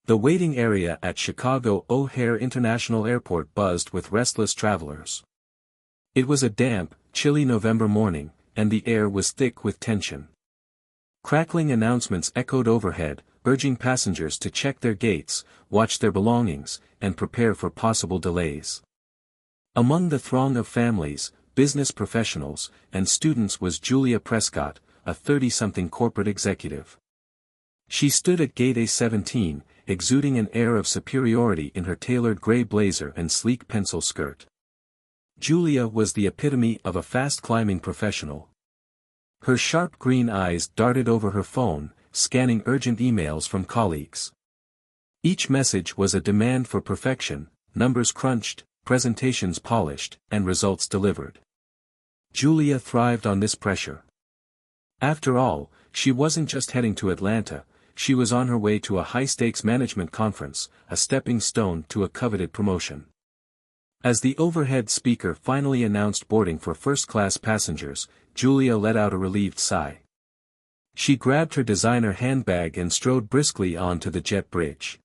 The waiting area at Chicago O'Hare International Airport buzzed with restless travelers. It was a damp, chilly November morning, and the air was thick with tension. Crackling announcements echoed overhead, urging passengers to check their gates, watch their belongings, and prepare for possible delays. Among the throng of families, business professionals, and students was Julia Prescott, a 30-something corporate executive. She stood at gate A17, exuding an air of superiority in her tailored gray blazer and sleek pencil skirt. Julia was the epitome of a fast-climbing professional. Her sharp green eyes darted over her phone, scanning urgent emails from colleagues. Each message was a demand for perfection, numbers crunched, presentations polished, and results delivered. Julia thrived on this pressure. After all, she wasn't just heading to Atlanta, she was on her way to a high-stakes management conference, a stepping stone to a coveted promotion. As the overhead speaker finally announced boarding for first-class passengers, Julia let out a relieved sigh. She grabbed her designer handbag and strode briskly onto the jet bridge.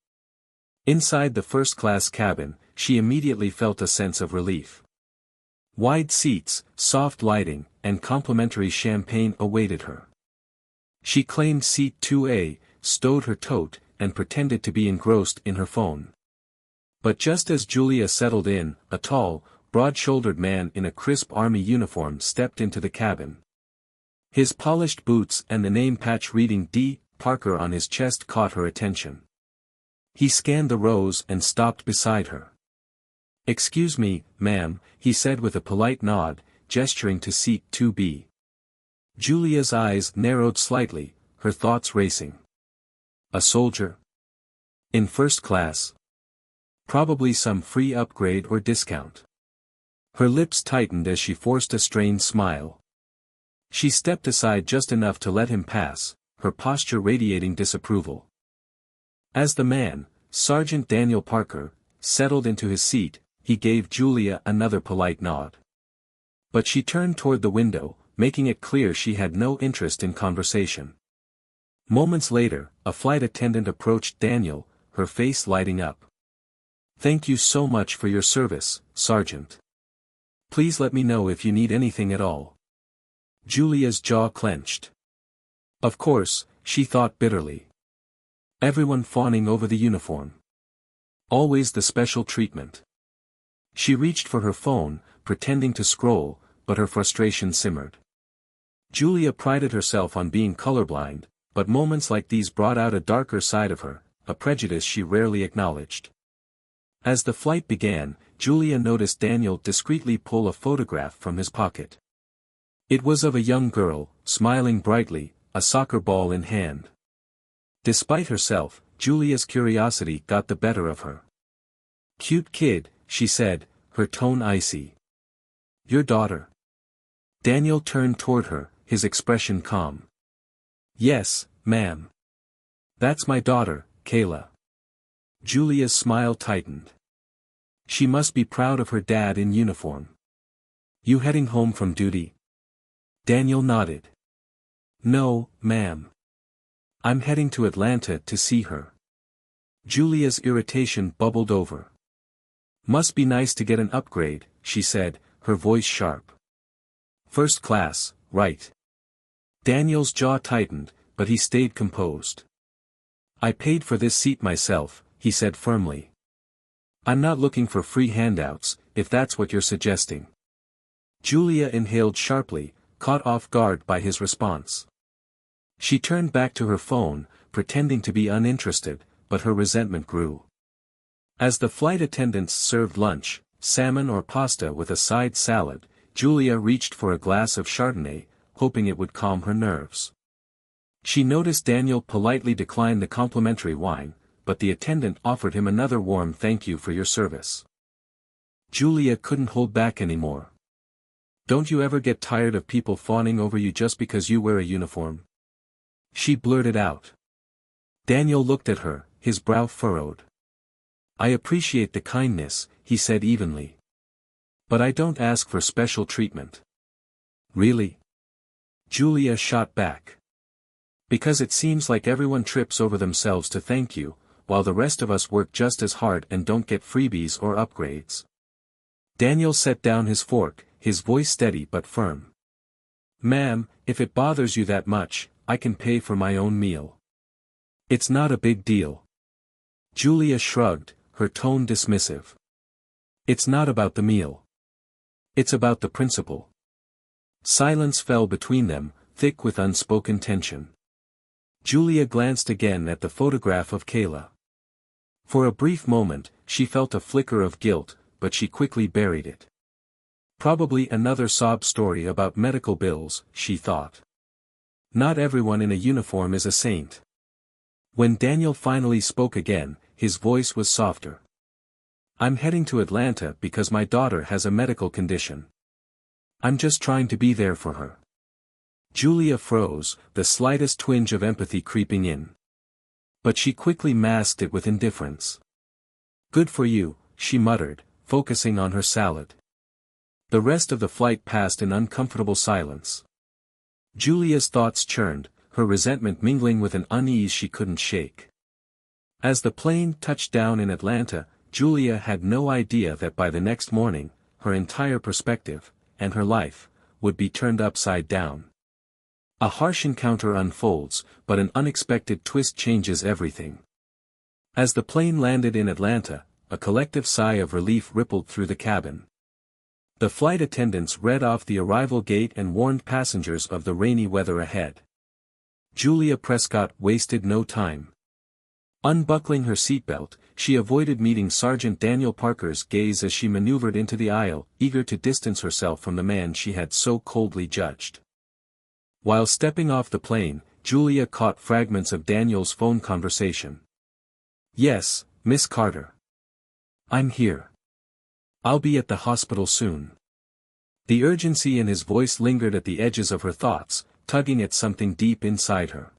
Inside the first-class cabin, she immediately felt a sense of relief. Wide seats, soft lighting, and complimentary champagne awaited her. She claimed seat 2A, stowed her tote, and pretended to be engrossed in her phone. But just as Julia settled in, a tall, broad-shouldered man in a crisp army uniform stepped into the cabin. His polished boots and the name patch reading D. Parker on his chest caught her attention. He scanned the rows and stopped beside her. "Excuse me, ma'am," he said with a polite nod, gesturing to seat 2B. Julia's eyes narrowed slightly, her thoughts racing. A soldier? In first class? Probably some free upgrade or discount. Her lips tightened as she forced a strained smile. She stepped aside just enough to let him pass, her posture radiating disapproval. As the man, Sergeant Daniel Parker, settled into his seat, he gave Julia another polite nod. But she turned toward the window, making it clear she had no interest in conversation. Moments later, a flight attendant approached Daniel, her face lighting up. "Thank you so much for your service, Sergeant. Please let me know if you need anything at all." Julia's jaw clenched. Of course, she thought bitterly. Everyone fawning over the uniform. Always the special treatment. She reached for her phone, pretending to scroll, but her frustration simmered. Julia prided herself on being colorblind, but moments like these brought out a darker side of her, a prejudice she rarely acknowledged. As the flight began, Julia noticed Daniel discreetly pull a photograph from his pocket. It was of a young girl, smiling brightly, a soccer ball in hand. Despite herself, Julia's curiosity got the better of her. "Cute kid," she said, her tone icy. "Your daughter?" Daniel turned toward her, his expression calm. "Yes, ma'am. That's my daughter, Kayla." Julia's smile tightened. She must be proud of her dad in uniform. "You heading home from duty?" Daniel nodded. "No, ma'am. I'm heading to Atlanta to see her." Julia's irritation bubbled over. "Must be nice to get an upgrade," she said, her voice sharp. "First class, right?" Daniel's jaw tightened, but he stayed composed. "I paid for this seat myself," he said firmly. "I'm not looking for free handouts, if that's what you're suggesting." Julia inhaled sharply, caught off guard by his response. She turned back to her phone, pretending to be uninterested, but her resentment grew. As the flight attendants served lunch, salmon or pasta with a side salad, Julia reached for a glass of Chardonnay, hoping it would calm her nerves. She noticed Daniel politely decline the complimentary wine, but the attendant offered him another warm "thank you for your service." Julia couldn't hold back anymore. "Don't you ever get tired of people fawning over you just because you wear a uniform?" she blurted out. Daniel looked at her, his brow furrowed. "I appreciate the kindness," he said evenly. "But I don't ask for special treatment." "Really?" Julia shot back. "Because it seems like everyone trips over themselves to thank you, while the rest of us work just as hard and don't get freebies or upgrades. Daniel set down his fork, his voice steady but firm. Ma'am, if it bothers you that much, I can pay for my own meal. It's not a big deal. Julia shrugged, her tone dismissive. It's not about the meal. It's about the principle. Silence fell between them, thick with unspoken tension. Julia glanced again at the photograph of Kayla. For a brief moment, she felt a flicker of guilt, but she quickly buried it. Probably another sob story about medical bills, she thought. Not everyone in a uniform is a saint. When Daniel finally spoke again, his voice was softer. I'm heading to Atlanta because my daughter has a medical condition. I'm just trying to be there for her. Julia froze, the slightest twinge of empathy creeping in. But she quickly masked it with indifference. Good for you, she muttered, focusing on her salad. The rest of the flight passed in uncomfortable silence. Julia's thoughts churned, her resentment mingling with an unease she couldn't shake. As the plane touched down in Atlanta, Julia had no idea that by the next morning, her entire perspective, and her life, would be turned upside down. A harsh encounter unfolds, but an unexpected twist changes everything. As the plane landed in Atlanta, a collective sigh of relief rippled through the cabin. The flight attendants read off the arrival gate and warned passengers of the rainy weather ahead. Julia Prescott wasted no time. Unbuckling her seatbelt, she avoided meeting Sergeant Daniel Parker's gaze as she maneuvered into the aisle, eager to distance herself from the man she had so coldly judged. While stepping off the plane, Julia caught fragments of Daniel's phone conversation. Yes, Miss Carter. I'm here. I'll be at the hospital soon. The urgency in his voice lingered at the edges of her thoughts, tugging at something deep inside her.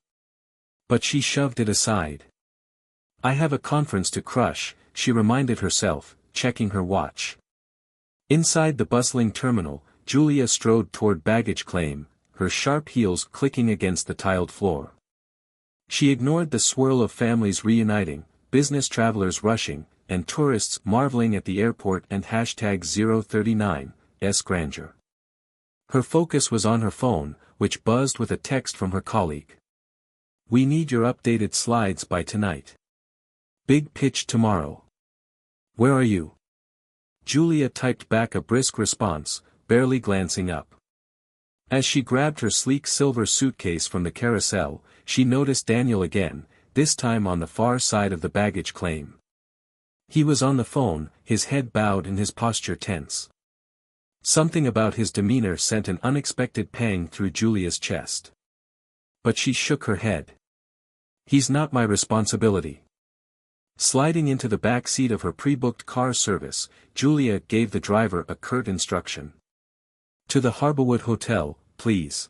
But she shoved it aside. I have a conference to crush, she reminded herself, checking her watch. Inside the bustling terminal, Julia strode toward baggage claim, her sharp heels clicking against the tiled floor. She ignored the swirl of families reuniting, business travelers rushing, and tourists marveling at the airport and #039's grandeur. Her focus was on her phone, which buzzed with a text from her colleague. We need your updated slides by tonight. Big pitch tomorrow. Where are you? Julia typed back a brisk response, barely glancing up. As she grabbed her sleek silver suitcase from the carousel, she noticed Daniel again, this time on the far side of the baggage claim. He was on the phone, his head bowed and his posture tense. Something about his demeanor sent an unexpected pang through Julia's chest. But she shook her head. He's not my responsibility. Sliding into the back seat of her pre-booked car service, Julia gave the driver a curt instruction. To the Harborwood Hotel, please.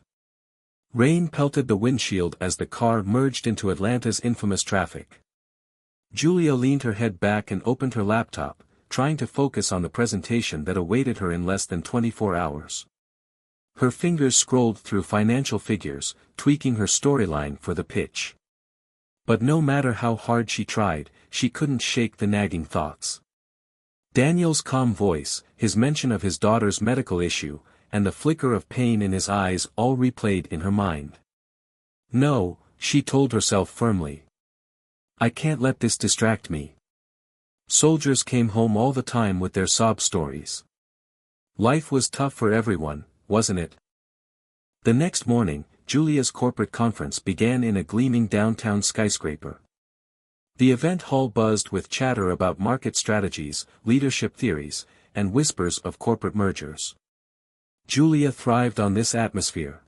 Rain pelted the windshield as the car merged into Atlanta's infamous traffic. Julia leaned her head back and opened her laptop, trying to focus on the presentation that awaited her in less than 24 hours. Her fingers scrolled through financial figures, tweaking her storyline for the pitch. But no matter how hard she tried, she couldn't shake the nagging thoughts. Daniel's calm voice, his mention of his daughter's medical issue, and the flicker of pain in his eyes all replayed in her mind. No, she told herself firmly. I can't let this distract me. Soldiers came home all the time with their sob stories. Life was tough for everyone, wasn't it? The next morning, Julia's corporate conference began in a gleaming downtown skyscraper. The event hall buzzed with chatter about market strategies, leadership theories, and whispers of corporate mergers. Julia thrived on this atmosphere.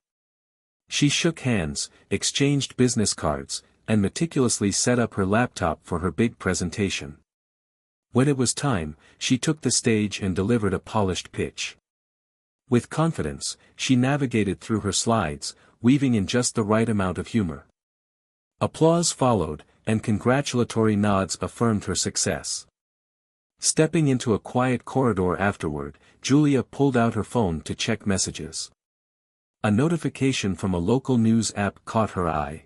She shook hands, exchanged business cards, and meticulously set up her laptop for her big presentation. When it was time, she took the stage and delivered a polished pitch. With confidence, she navigated through her slides, weaving in just the right amount of humor. Applause followed, and congratulatory nods affirmed her success. Stepping into a quiet corridor afterward, Julia pulled out her phone to check messages. A notification from a local news app caught her eye.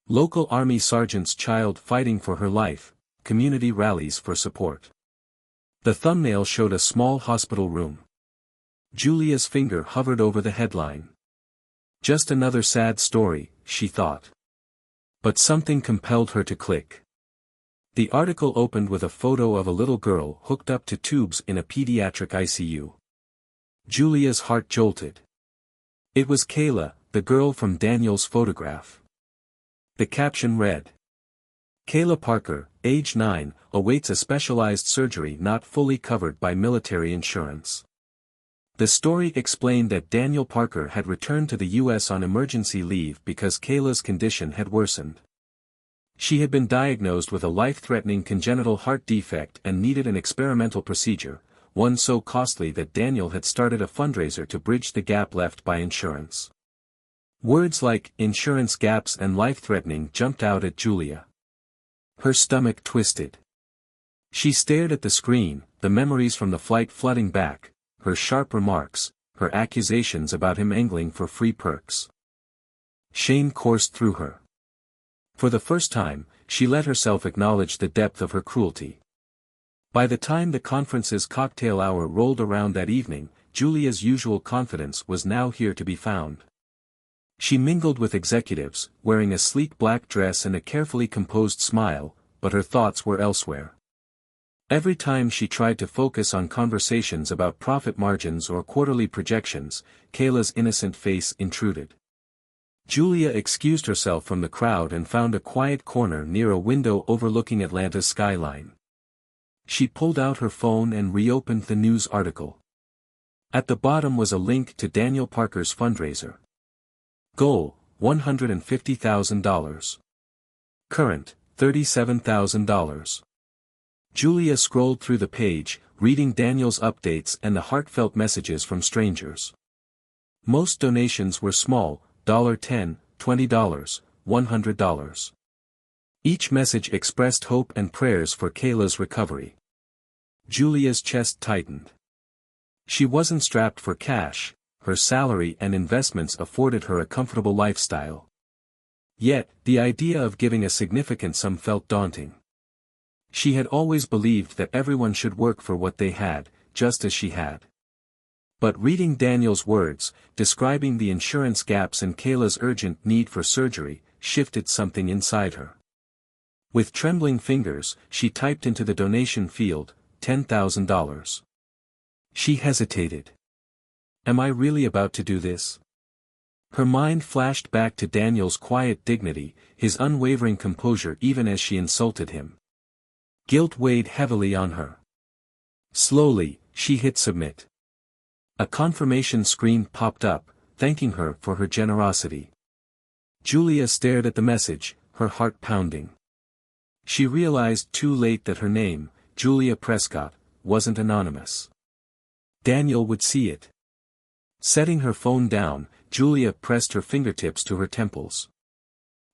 Local army sergeant's child fighting for her life, community rallies for support. The thumbnail showed a small hospital room. Julia's finger hovered over the headline. Just another sad story, she thought. But something compelled her to click. The article opened with a photo of a little girl hooked up to tubes in a pediatric ICU. Julia's heart jolted. It was Kayla, the girl from Daniel's photograph. The caption read, "Kayla Parker, age 9, awaits a specialized surgery not fully covered by military insurance." The story explained that Daniel Parker had returned to the U.S. on emergency leave because Kayla's condition had worsened. She had been diagnosed with a life-threatening congenital heart defect and needed an experimental procedure, one so costly that Daniel had started a fundraiser to bridge the gap left by insurance. Words like insurance gaps and life-threatening jumped out at Julia. Her stomach twisted. She stared at the screen, the memories from the flight flooding back, her sharp remarks, her accusations about him angling for free perks. Shame coursed through her. For the first time, she let herself acknowledge the depth of her cruelty. By the time the conference's cocktail hour rolled around that evening, Julia's usual confidence was now here to be found. She mingled with executives, wearing a sleek black dress and a carefully composed smile, but her thoughts were elsewhere. Every time she tried to focus on conversations about profit margins or quarterly projections, Kayla's innocent face intruded. Julia excused herself from the crowd and found a quiet corner near a window overlooking Atlanta's skyline. She pulled out her phone and reopened the news article. At the bottom was a link to Daniel Parker's fundraiser. Goal, $150,000. Current, $37,000. Julia scrolled through the page, reading Daniel's updates and the heartfelt messages from strangers. Most donations were small, $10, $20, $100. Each message expressed hope and prayers for Kayla's recovery. Julia's chest tightened. She wasn't strapped for cash, her salary and investments afforded her a comfortable lifestyle. Yet, the idea of giving a significant sum felt daunting. She had always believed that everyone should work for what they had, just as she had. But reading Daniel's words, describing the insurance gaps and Kayla's urgent need for surgery, shifted something inside her. With trembling fingers, she typed into the donation field, $10,000. She hesitated. Am I really about to do this? Her mind flashed back to Daniel's quiet dignity, his unwavering composure even as she insulted him. Guilt weighed heavily on her. Slowly, she hit submit. A confirmation screen popped up, thanking her for her generosity. Julia stared at the message, her heart pounding. She realized too late that her name, Julia Prescott, wasn't anonymous. Daniel would see it. Setting her phone down, Julia pressed her fingertips to her temples.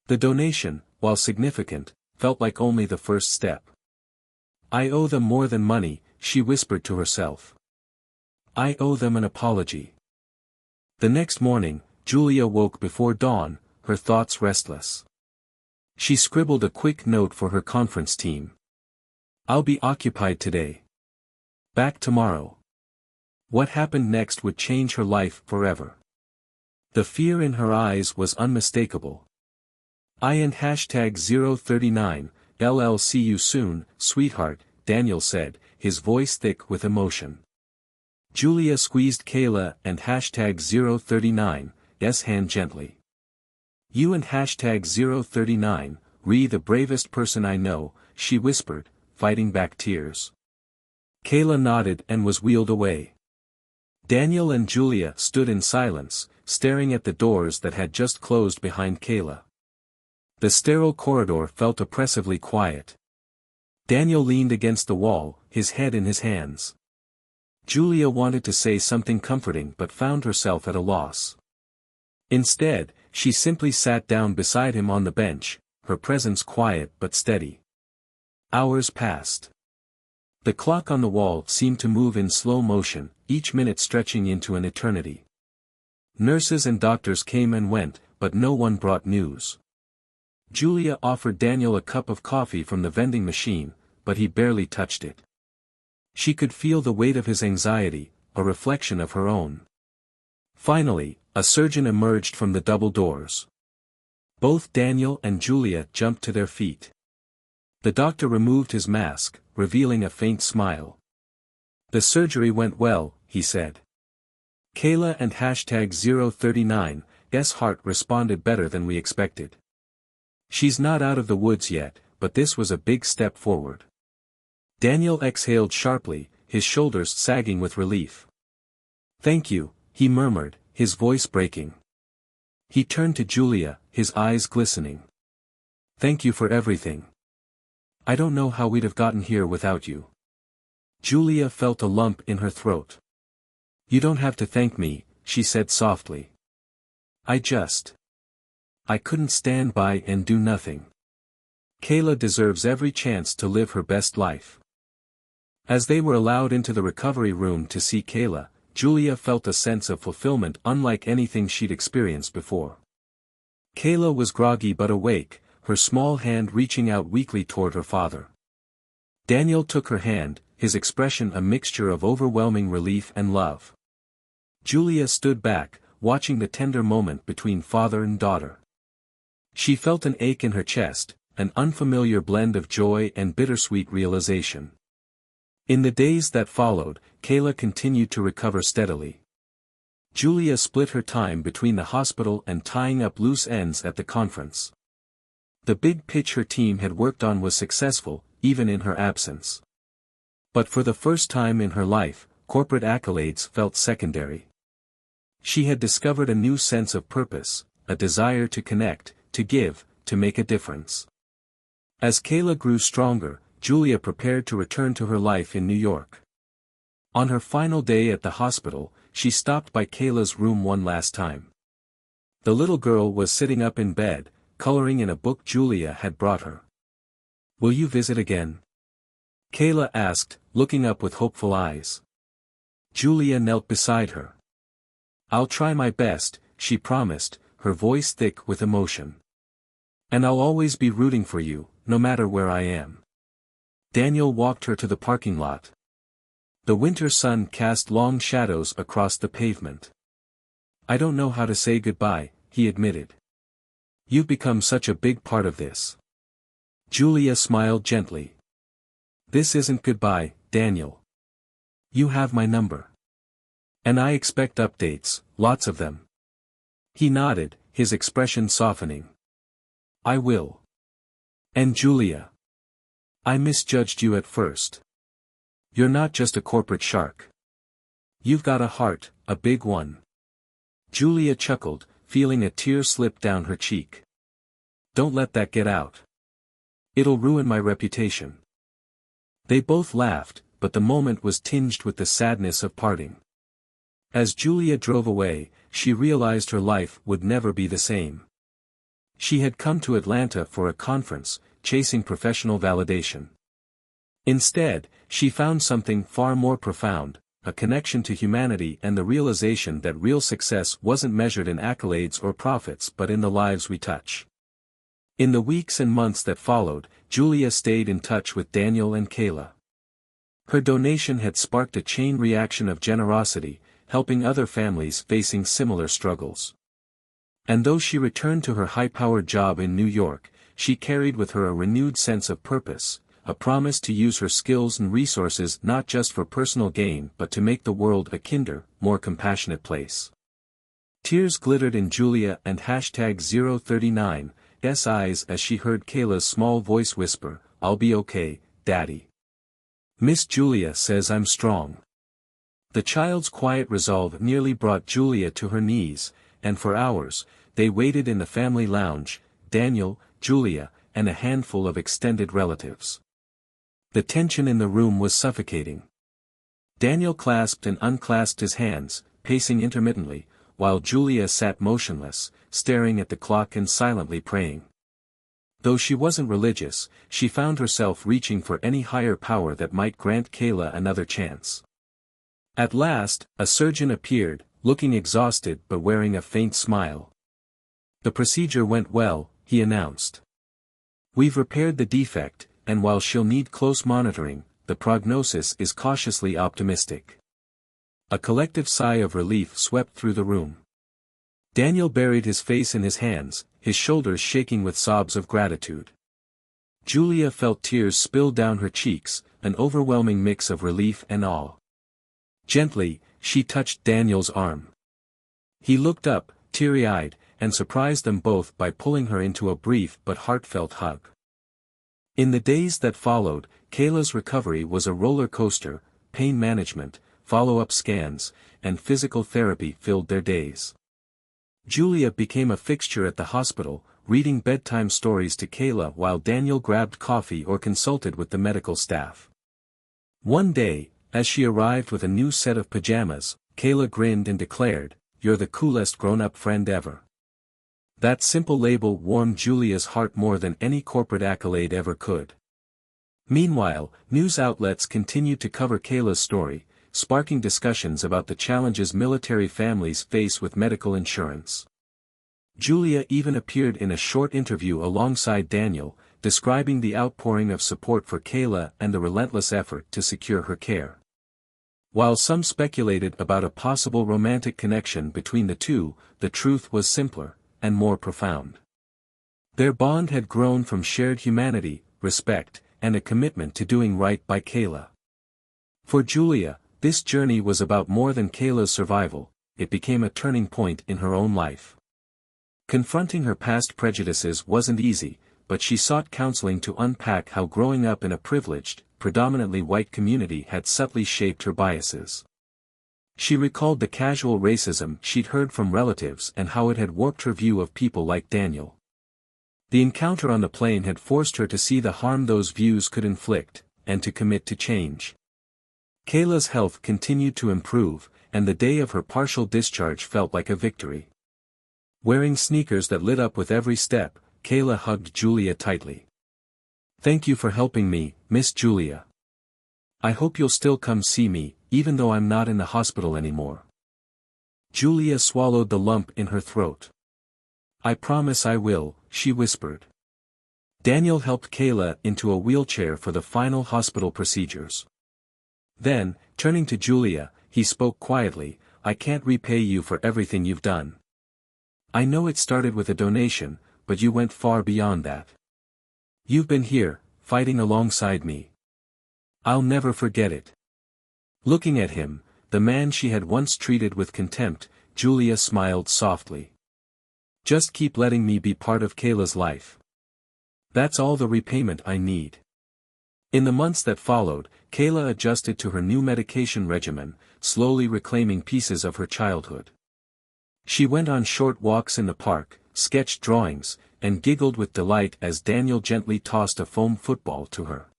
The donation, while significant, felt like only the first step. I owe them more than money, she whispered to herself. I owe them an apology. The next morning, Julia woke before dawn, her thoughts restless. She scribbled a quick note for her conference team. I'll be occupied today. Back tomorrow. What happened next would change her life forever. The fear in her eyes was unmistakable. I and #039, LL see you soon, sweetheart, Daniel said, his voice thick with emotion. Julia squeezed Kayla and #039's hand gently. You and #039, the bravest person I know, she whispered, fighting back tears. Kayla nodded and was wheeled away. Daniel and Julia stood in silence, staring at the doors that had just closed behind Kayla. The sterile corridor felt oppressively quiet. Daniel leaned against the wall, his head in his hands. Julia wanted to say something comforting but found herself at a loss. Instead, she simply sat down beside him on the bench, her presence quiet but steady. Hours passed. The clock on the wall seemed to move in slow motion, each minute stretching into an eternity. Nurses and doctors came and went, but no one brought news. Julia offered Daniel a cup of coffee from the vending machine, but he barely touched it. She could feel the weight of his anxiety, a reflection of her own. Finally, a surgeon emerged from the double doors. Both Daniel and Julia jumped to their feet. The doctor removed his mask, revealing a faint smile. "The surgery went well," he said. Kayla and #039's heart responded better than we expected. "She's not out of the woods yet, but this was a big step forward." Daniel exhaled sharply, his shoulders sagging with relief. "Thank you," he murmured, his voice breaking. He turned to Julia, his eyes glistening. "Thank you for everything. I don't know how we'd have gotten here without you." Julia felt a lump in her throat. "You don't have to thank me," she said softly. I couldn't stand by and do nothing. Kayla deserves every chance to live her best life." As they were allowed into the recovery room to see Kayla, Julia felt a sense of fulfillment unlike anything she'd experienced before. Kayla was groggy but awake, her small hand reaching out weakly toward her father. Daniel took her hand, his expression a mixture of overwhelming relief and love. Julia stood back, watching the tender moment between father and daughter. She felt an ache in her chest, an unfamiliar blend of joy and bittersweet realization. In the days that followed, Kayla continued to recover steadily. Julia split her time between the hospital and tying up loose ends at the conference. The big pitch her team had worked on was successful, even in her absence. But for the first time in her life, corporate accolades felt secondary. She had discovered a new sense of purpose, a desire to connect, to give, to make a difference. As Kayla grew stronger, Julia prepared to return to her life in New York. On her final day at the hospital, she stopped by Kayla's room one last time. The little girl was sitting up in bed, coloring in a book Julia had brought her. "Will you visit again?" Kayla asked, looking up with hopeful eyes. Julia knelt beside her. "I'll try my best," she promised, her voice thick with emotion. "And I'll always be rooting for you, no matter where I am." Daniel walked her to the parking lot. The winter sun cast long shadows across the pavement. "I don't know how to say goodbye," he admitted. "You've become such a big part of this." Julia smiled gently. "This isn't goodbye, Daniel. You have my number. And I expect updates, lots of them." He nodded, his expression softening. "I will. And Julia. I misjudged you at first. You're not just a corporate shark. You've got a heart, a big one." Julia chuckled, feeling a tear slip down her cheek. "Don't let that get out. It'll ruin my reputation." They both laughed, but the moment was tinged with the sadness of parting. As Julia drove away, she realized her life would never be the same. She had come to Atlanta for a conference, chasing professional validation. Instead, she found something far more profound, a connection to humanity and the realization that real success wasn't measured in accolades or profits but in the lives we touch. In the weeks and months that followed, Julia stayed in touch with Daniel and Kayla. Her donation had sparked a chain reaction of generosity, helping other families facing similar struggles. And though she returned to her high-powered job in New York, she carried with her a renewed sense of purpose, a promise to use her skills and resources not just for personal gain but to make the world a kinder, more compassionate place. Tears glittered in Julia and #039's eyes as she heard Kayla's small voice whisper, "I'll be okay, Daddy. Miss Julia says I'm strong." The child's quiet resolve nearly brought Julia to her knees, and for hours, they waited in the family lounge, Daniel, Julia, and a handful of extended relatives. The tension in the room was suffocating. Daniel clasped and unclasped his hands, pacing intermittently, while Julia sat motionless, staring at the clock and silently praying. Though she wasn't religious, she found herself reaching for any higher power that might grant Kayla another chance. At last, a surgeon appeared, looking exhausted but wearing a faint smile. "The procedure went well," he announced. We've repaired the defect, and while she'll need close monitoring, the prognosis is cautiously optimistic. A collective sigh of relief swept through the room. Daniel buried his face in his hands, his shoulders shaking with sobs of gratitude. Julia felt tears spill down her cheeks, an overwhelming mix of relief and awe. Gently, she touched Daniel's arm. He looked up, teary-eyed, and surprised them both by pulling her into a brief but heartfelt hug. In the days that followed, Kayla's recovery was a roller coaster. Pain management, follow-up scans, and physical therapy filled their days. Julia became a fixture at the hospital, reading bedtime stories to Kayla while Daniel grabbed coffee or consulted with the medical staff. One day, as she arrived with a new set of pajamas, Kayla grinned and declared, "You're the coolest grown-up friend ever." That simple label warmed Julia's heart more than any corporate accolade ever could. Meanwhile, news outlets continued to cover Kayla's story, sparking discussions about the challenges military families face with medical insurance. Julia even appeared in a short interview alongside Daniel, describing the outpouring of support for Kayla and the relentless effort to secure her care. While some speculated about a possible romantic connection between the two, the truth was simpler, and more profound. Their bond had grown from shared humanity, respect, and a commitment to doing right by Kayla. For Julia, this journey was about more than Kayla's survival. It became a turning point in her own life. Confronting her past prejudices wasn't easy, but she sought counseling to unpack how growing up in a privileged, predominantly white community had subtly shaped her biases. She recalled the casual racism she'd heard from relatives and how it had warped her view of people like Daniel. The encounter on the plane had forced her to see the harm those views could inflict, and to commit to change. Kayla's health continued to improve, and the day of her partial discharge felt like a victory. Wearing sneakers that lit up with every step, Kayla hugged Julia tightly. "Thank you for helping me, Miss Julia. I hope you'll still come see me, even though I'm not in the hospital anymore." Julia swallowed the lump in her throat. "I promise I will," she whispered. Daniel helped Kayla into a wheelchair for the final hospital procedures. Then, turning to Julia, he spoke quietly, "I can't repay you for everything you've done. I know it started with a donation, but you went far beyond that. You've been here, fighting alongside me. I'll never forget it." Looking at him, the man she had once treated with contempt, Julia smiled softly. "Just keep letting me be part of Kayla's life. That's all the repayment I need." In the months that followed, Kayla adjusted to her new medication regimen, slowly reclaiming pieces of her childhood. She went on short walks in the park, sketched drawings, and giggled with delight as Daniel gently tossed a foam football to her.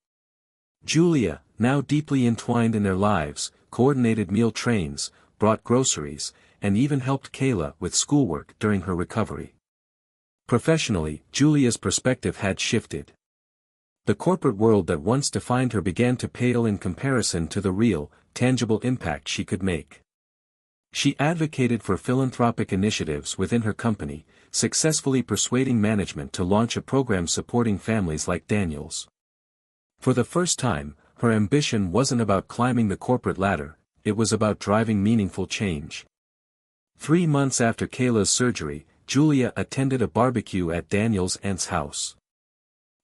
Julia, now deeply entwined in their lives, coordinated meal trains, brought groceries, and even helped Kayla with schoolwork during her recovery. Professionally, Julia's perspective had shifted. The corporate world that once defined her began to pale in comparison to the real, tangible impact she could make. She advocated for philanthropic initiatives within her company, successfully persuading management to launch a program supporting families like Daniel's. For the first time, her ambition wasn't about climbing the corporate ladder, it was about driving meaningful change. 3 months after Kayla's surgery, Julia attended a barbecue at Daniel's aunt's house.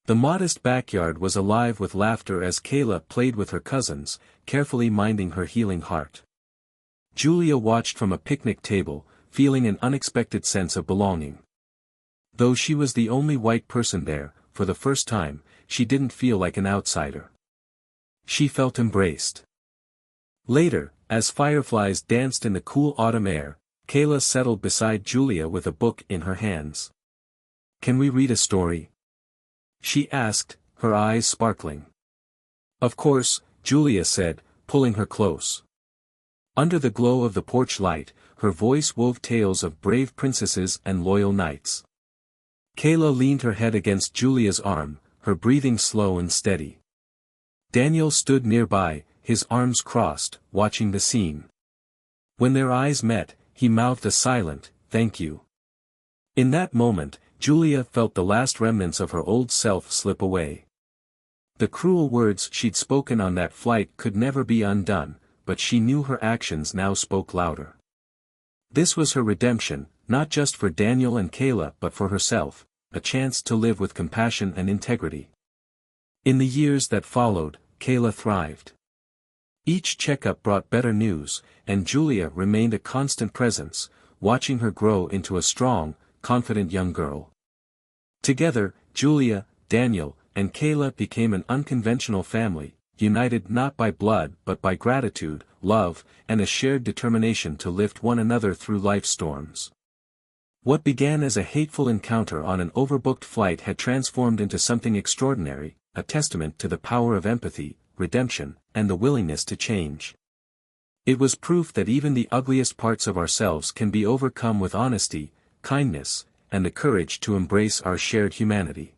The modest backyard was alive with laughter as Kayla played with her cousins, carefully minding her healing heart. Julia watched from a picnic table, feeling an unexpected sense of belonging. Though she was the only white person there, for the first time, she didn't feel like an outsider. She felt embraced. Later, as fireflies danced in the cool autumn air, Kayla settled beside Julia with a book in her hands. "Can we read a story?" she asked, her eyes sparkling. "Of course," Julia said, pulling her close. Under the glow of the porch light, her voice wove tales of brave princesses and loyal knights. Kayla leaned her head against Julia's arm, her breathing slow and steady. Daniel stood nearby, his arms crossed, watching the scene. When their eyes met, he mouthed a silent, "Thank you." In that moment, Julia felt the last remnants of her old self slip away. The cruel words she'd spoken on that flight could never be undone, but she knew her actions now spoke louder. This was her redemption, not just for Daniel and Kayla but for herself, a chance to live with compassion and integrity. In the years that followed, Kayla thrived. Each checkup brought better news, and Julia remained a constant presence, watching her grow into a strong, confident young girl. Together, Julia, Daniel, and Kayla became an unconventional family, united not by blood but by gratitude, love, and a shared determination to lift one another through life's storms. What began as a hateful encounter on an overbooked flight had transformed into something extraordinary, a testament to the power of empathy, redemption, and the willingness to change. It was proof that even the ugliest parts of ourselves can be overcome with honesty, kindness, and the courage to embrace our shared humanity.